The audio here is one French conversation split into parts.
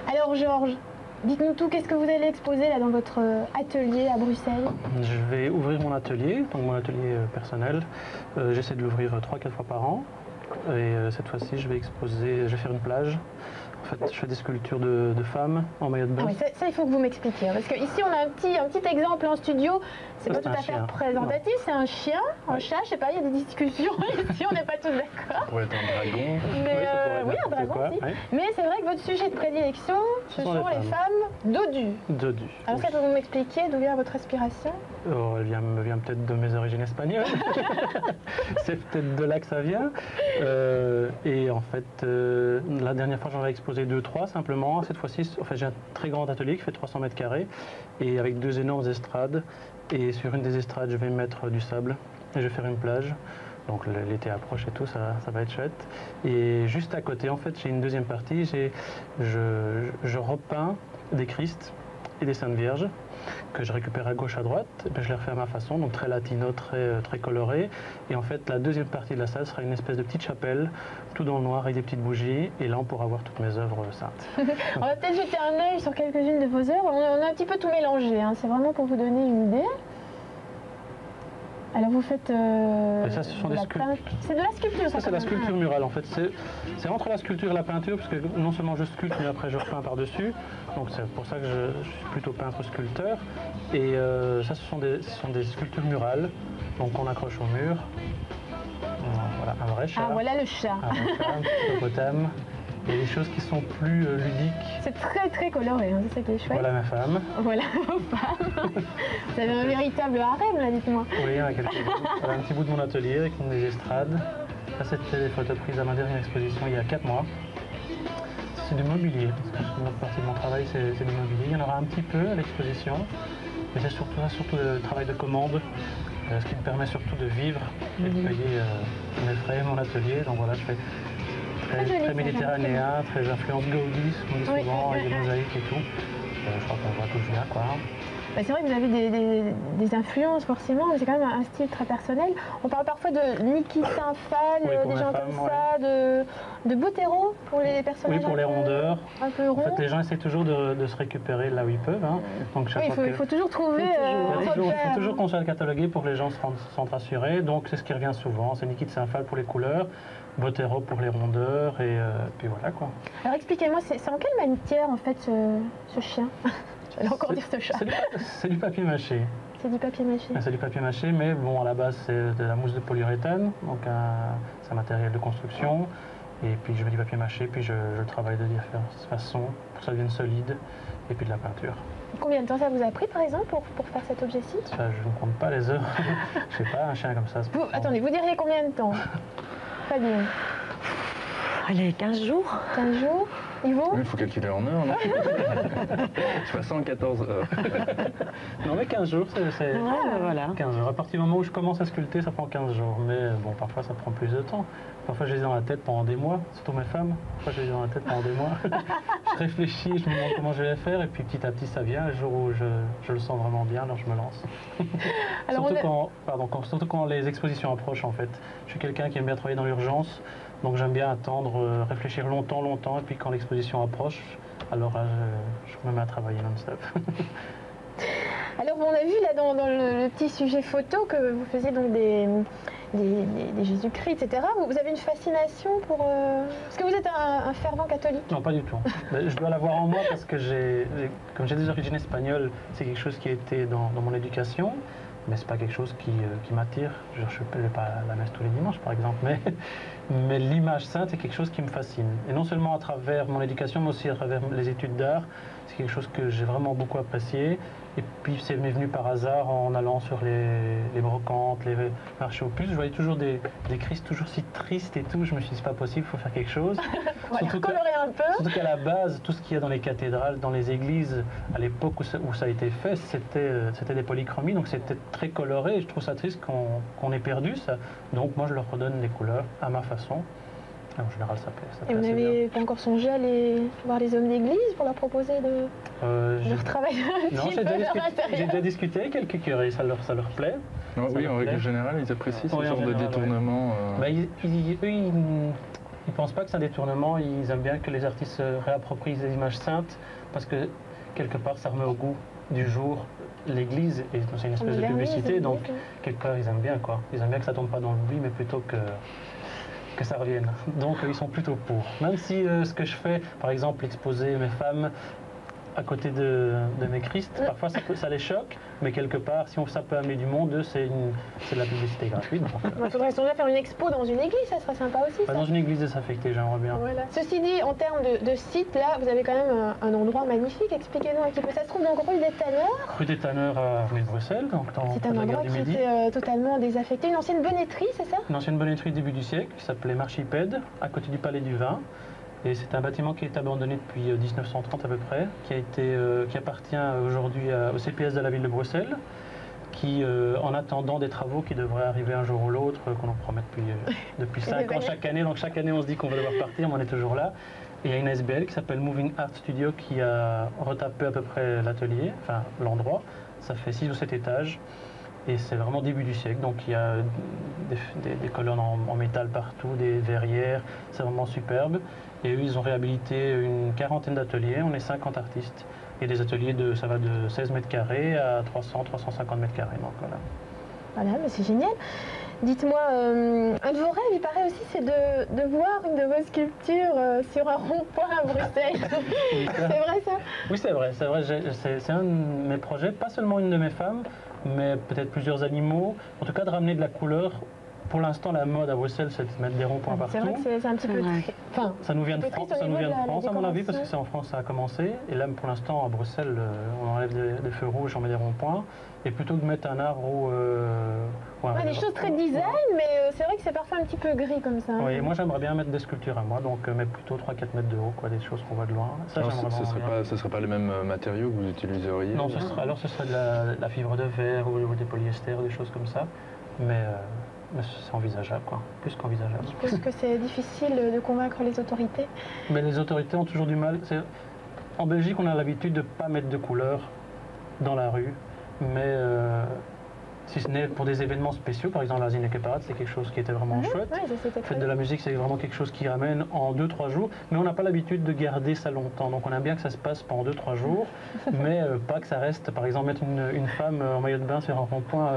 Alors Georges, dites-nous tout, qu'est-ce que vous allez exposer là dans votre atelier à Bruxelles? Je vais ouvrir mon atelier, donc mon atelier personnel. J'essaie de l'ouvrir 3-4 fois par an. Et cette fois-ci, je vais faire une plage. En fait, je fais des sculptures de femmes en maillot de bain. Ah oui, ça, il faut que vous m'expliquiez. Parce qu'ici, on a un petit exemple en studio. C'est pas tout à fait représentatif. C'est un chien, un chat, je sais pas, il y a des discussions. Ici, on n'est pas tous d'accord. Ça pourrait être un dragon. Mais, oui, un dragon aussi. Ouais. Mais c'est vrai que votre sujet de prédilection, ce sont les femmes dodues. Dodues. Alors, ça, vous m'expliquer d'où vient votre inspiration? Elle me vient peut-être de mes origines espagnoles. C'est peut-être de là que ça vient. Et en fait, la dernière fois, j'en avais exposé 2-3 simplement. Cette fois-ci, en fait, j'ai un très grand atelier qui fait 300 mètres carrés et avec 2 énormes estrades. Et sur une des estrades, je vais mettre du sable et je vais faire une plage. Donc l'été approche et tout, ça va être chouette. Et juste à côté, en fait, j'ai une deuxième partie. Je repeins des Christ et des Saintes Vierges que je récupère à gauche, à droite. Et puis je les refais à ma façon, donc très latino, très coloré. Et en fait, la deuxième partie de la salle sera une espèce de petite chapelle, tout dans le noir avec des petites bougies. Et là, on pourra voir toutes mes œuvres saintes. On va peut-être jeter un œil sur quelques-unes de vos œuvres. On a un petit peu tout mélangé, hein. C'est vraiment pour vous donner une idée. Alors vous faites ça, ce sont des sculptures. C'est de la sculpture, ça? C'est la sculpture murale en fait. C'est entre la sculpture et la peinture, parce que non seulement je sculpte, mais après je repeins par-dessus. Donc c'est pour ça que je suis plutôt peintre-sculpteur. Et ça, ce sont des sculptures murales, donc on accroche au mur. Voilà, un vrai chat. Ah, voilà le chat. Un petit hippopotame. Et des choses qui sont plus ludiques. C'est très coloré, hein, c'est ça qui est chouette. Voilà ma femme. Voilà vos femmes. Vous avez un véritable harem là, dites-moi. Oui, il y en a quelques-unes. Voilà un petit bout de mon atelier avec des estrades. Ça, c'était des photos prises à ma dernière exposition il y a 4 mois. C'est du mobilier, parce que une autre partie de mon travail, c'est du mobilier. Il y en aura un petit peu à l'exposition, mais c'est surtout le travail de commande, ce qui me permet surtout de vivre et de payer mes frais, mon atelier. Donc voilà, je fais très méditerranéen, très influence gaudi, on dit souvent, avec des mosaïques et tout. Je crois qu'on voit tout bien, quoi. Bah, c'est vrai que vous avez des influences forcément, mais c'est quand même un style très personnel. On parle parfois de Niki Saint-Phal, des gens comme ça, de Botero pour les personnages. Oui, pour les rondeurs. Un peu ronds. En fait, les gens essaient toujours de se récupérer là où ils peuvent. Hein. Donc, il faut toujours trouver. Il faut toujours qu'on soit catalogué pour que les gens se sentent rassurés. Donc c'est ce qui revient souvent. C'est Niki Saint-Phal pour les couleurs, Botero pour les rondeurs, et puis voilà quoi. Alors expliquez-moi, c'est en quelle matière en fait ce chien? J'allais encore dire ce chat. C'est du papier mâché. C'est du papier mâché. C'est du papier mâché, mais bon, à la base, c'est de la mousse de polyuréthane, donc c'est un matériel de construction. Et puis je mets du papier mâché, puis je le travaille de différentes façons pour que ça devienne solide, et puis de la peinture. Combien de temps ça vous a pris, par exemple, pour faire cet objet-ci? Ça, je ne compte pas les heures. Je sais pas, un chien comme ça. Attendez, vous diriez combien de temps? Fabien? Allez, 15 jours. 15 jours. Yvo? Il faut calculer en heures, non? 74 heures. Non, mais 15 jours, c'est voilà. 15 jours. À partir du moment où je commence à sculpter, ça prend 15 jours. Mais bon, parfois, ça prend plus de temps. Parfois, je les ai dans la tête pendant des mois, surtout mes femmes. Parfois, je les ai dans la tête pendant des mois. Je réfléchis, je me demande comment je vais faire, et puis petit à petit, ça vient. Le jour où je le sens vraiment bien, alors je me lance. Alors surtout quand les expositions approchent, en fait. Je suis quelqu'un qui aime bien travailler dans l'urgence. Donc j'aime bien attendre, réfléchir longtemps, et puis quand l'exposition approche, alors je me mets à travailler non-stop. Alors on a vu là dans le petit sujet photo que vous faisiez donc des Jésus-Christ, etc. Vous avez une fascination pour... Est-ce que vous êtes un fervent catholique? Non, pas du tout. Je dois l'avoir en moi parce que comme j'ai des origines espagnoles, c'est quelque chose qui a été dans mon éducation. Mais c'est pas quelque chose qui m'attire. Je ne vais pas à la messe tous les dimanches, par exemple, mais l'image sainte est quelque chose qui me fascine. Et non seulement à travers mon éducation, mais aussi à travers les études d'art. C'est quelque chose que j'ai vraiment beaucoup apprécié. Et puis, c'est venu par hasard en allant sur les brocantes, les marchés aux puces. Je voyais toujours des Christ toujours si tristes et tout. Je me suis dit, c'est pas possible, il faut faire quelque chose. Surtout qu'à la base, tout ce qu'il y a dans les cathédrales, dans les églises, à l'époque où ça a été fait, c'était des polychromies, donc c'était très coloré. Et je trouve ça triste qu'on ait perdu ça. Donc moi, je leur redonne les couleurs à ma façon. En général, ça plaît. Et vous n'avez pas encore songé à aller voir les hommes d'église pour leur proposer de retravailler un petit peu leur matériel? J'ai déjà discuté avec quelques curés, ça leur plaît. Oui, en règle générale, ils apprécient ce genre de détournement. Eux, Ils ne pensent pas que c'est un détournement, ils aiment bien que les artistes se réapproprient des images saintes, parce que quelque part ça remet au goût du jour l'église, et c'est une espèce de publicité, donc quelque part ils aiment bien quoi. Ils aiment bien que ça tombe pas dans l'oubli, mais plutôt que ça revienne. Donc ils sont plutôt pour. Même si ce que je fais, par exemple exposer mes femmes à côté de mes Christ, parfois ça les choque, mais quelque part, si ça peut amener du monde, c'est de la publicité gratuite. Il faudrait faire une expo dans une église, ça serait sympa aussi. Ça. Dans une église désaffectée, j'aimerais bien. Voilà. Ceci dit, en termes de site, là, vous avez quand même un endroit magnifique. Expliquez-nous un petit peu. Ça se trouve donc rue des Tanneurs. Rue des Tanneurs à rue de Bruxelles, donc c'est un endroit qui était totalement désaffecté. Une ancienne bonneterie, c'est ça? Une ancienne bonneterie début du siècle qui s'appelait Marchipède, à côté du Palais du Vin. Et c'est un bâtiment qui est abandonné depuis 1930 à peu près, qui appartient aujourd'hui au CPS de la ville de Bruxelles, qui, en attendant des travaux qui devraient arriver un jour ou l'autre, qu'on nous promet depuis 5 ans chaque année. Donc chaque année on se dit qu'on va devoir partir, mais on est toujours là. Et il y a une SBL qui s'appelle Moving Art Studio qui a retapé à peu près l'atelier, enfin l'endroit. Ça fait 6 ou 7 étages. Et c'est vraiment début du siècle, donc il y a des colonnes en métal partout, des verrières, c'est vraiment superbe. Et eux, ils ont réhabilité une quarantaine d'ateliers, on est 50 artistes. Et des ateliers, ça va de 16 mètres carrés à 300-350 mètres carrés. Donc voilà. Voilà, mais c'est génial. Dites-moi, un de vos rêves, il paraît aussi, c'est de voir une de vos sculptures sur un rond-point à Bruxelles. C'est vrai ça? Oui, c'est vrai. C'est un de mes projets, pas seulement une de mes femmes, mais peut-être plusieurs animaux. En tout cas, de ramener de la couleur. Pour l'instant, la mode à Bruxelles, c'est de mettre des ronds-points partout. C'est vrai que c'est un petit peu... Enfin, ça nous vient de France, à mon avis, parce que c'est en France que ça a commencé. Et là, pour l'instant, à Bruxelles, on enlève des feux rouges, on met des ronds-points. Et plutôt que de mettre un arbre ou... des choses très design, mais c'est vrai que c'est parfois un petit peu gris comme ça. Oui, moi j'aimerais bien mettre des sculptures à moi, donc mettre plutôt 3-4 mètres de haut, des choses qu'on voit de loin. Ça, ce ne serait pas les mêmes matériaux que vous utiliseriez? Non, alors ce serait de la fibre de verre ou des polyesters, des choses comme ça. Mais c'est envisageable, plus qu'envisageable. Je pense que c'est difficile de convaincre les autorités. Mais les autorités ont toujours du mal. En Belgique, on a l'habitude de ne pas mettre de couleur dans la rue, mais si ce n'est pour des événements spéciaux, par exemple la Zinneke-parade, c'est quelque chose qui était vraiment chouette. Fête de la musique, c'est vraiment quelque chose qui ramène en 2-3 jours, mais on n'a pas l'habitude de garder ça longtemps. Donc on aime bien que ça se passe pendant 2-3 jours, mais pas que ça reste, par exemple, mettre une femme en maillot de bain sur un rond-point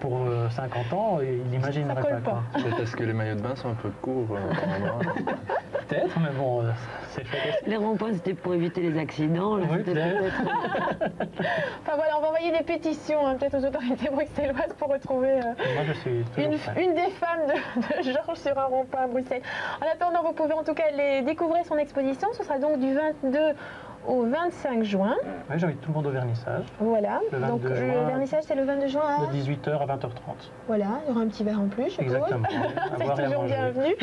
pour 50 ans, il n'imaginerait pas. Peut-être parce que les maillots de bain sont un peu courts. Peut-être, mais bon, c'est fait. Les ronds-points, c'était pour éviter les accidents. Là, oui, peut-être. Enfin voilà, on va envoyer des pétitions peut-être aux autorités bruxelloises pour retrouver moi, je suis une des femmes de Georges sur un rond-point à Bruxelles. En attendant, vous pouvez en tout cas découvrir son exposition. Ce sera donc du 22 au 25 juin. Oui, j'invite tout le monde au vernissage. Voilà, donc le vernissage c'est le 22 juin à... De 18h à 20h30. Voilà, il y aura un petit verre en plus, je suppose. Exactement. C'est toujours bienvenu.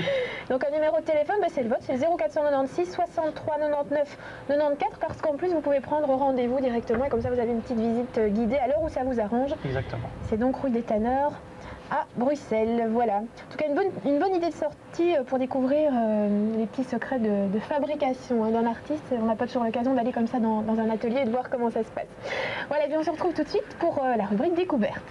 Donc un numéro de téléphone, c'est le vôtre, c'est 0496 63 99 94, parce qu'en plus vous pouvez prendre rendez-vous directement et comme ça vous avez une petite visite guidée à l'heure où ça vous arrange. Exactement. C'est donc rue des Tanneurs à Bruxelles, voilà. En tout cas, une bonne idée de sortie pour découvrir les petits secrets de fabrication d'un artiste. On n'a pas toujours l'occasion d'aller comme ça dans un atelier et de voir comment ça se passe. Voilà, et bien on se retrouve tout de suite pour la rubrique découverte.